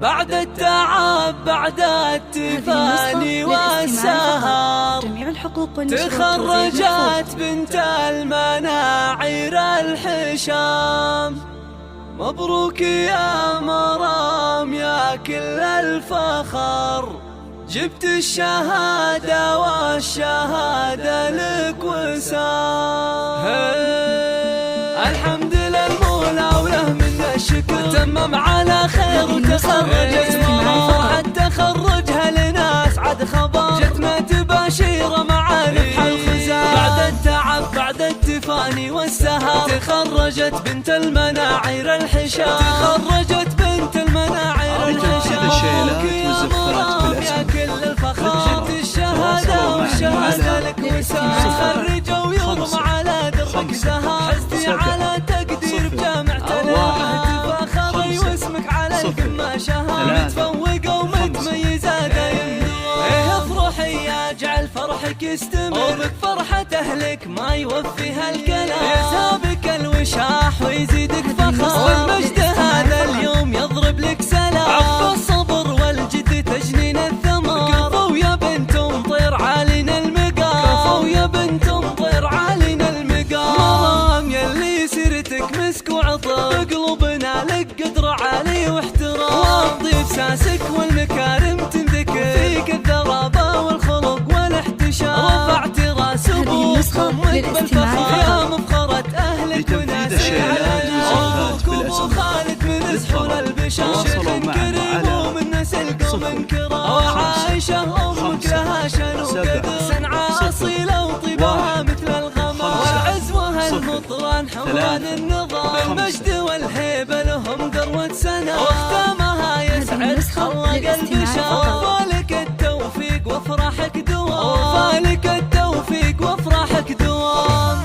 بعد التعب بعد التفاني والسهر تخرجت بنت المناعير الحشام. مبروك يا مرام يا كل الفخر، جبت الشهادة والشهادة لك وسام. الحمد للمولى وله من الشكر، تمم على خير وتخرجت مرام. تخرجها لنا اسعد خبر، جتنا تباشير مع ربح الخزام. بعد التعب بعد التفاني والسهر تخرجت بنت المناعير الحشام. تخرجت بنت المناعير الحشام. مبروك يا مرام يا كل الفخر، جبت الشهادة والشهادة لك وسام. تخرجوا ويرمى على دربك زهر، حزتي على تقدير بجامعة الهام. تفاخري واسمك على القمة شهر، متفوقة ومتميزة دايم دوام. افرحي يا جعل فرحك يستمر، وبك فرحة اهلك ما يوفيها الكلام. يسابك الوشاح ويزيدك فخر، والمجد هذا اليوم يضرب لك سلام. عقب الصبر والجد تجنين الثمر، كفوا يا بنت مطير عالينا المقام. كفوا يا بنت مطير عالينا المقام. مرام يلي سيرتك مسك وعطر، بقلوبنا لك قدر عالي واحترام. والضيف ساسك والمكارم تنذكر، فيك الذرابة والخلق والاحتشام. رفعت راس ابوك امك بالفخر، يا مفخرة اهلك وناسك على جوك. ابو خالد من سحول البشر، شيخ كريم ومن نسل قوم كرام. وعائشة امك لها شان وقدر، صنعاء اصيلة وطيبها مثل الغمام. والعزوة المطران حمران النظام، بالمجد والهيبة لهم ذروة سنام. واختامها يسعد خلق البشر، وفالك التوفيق وافراحك دوام. وفالك التوفيق وافراحك دوام.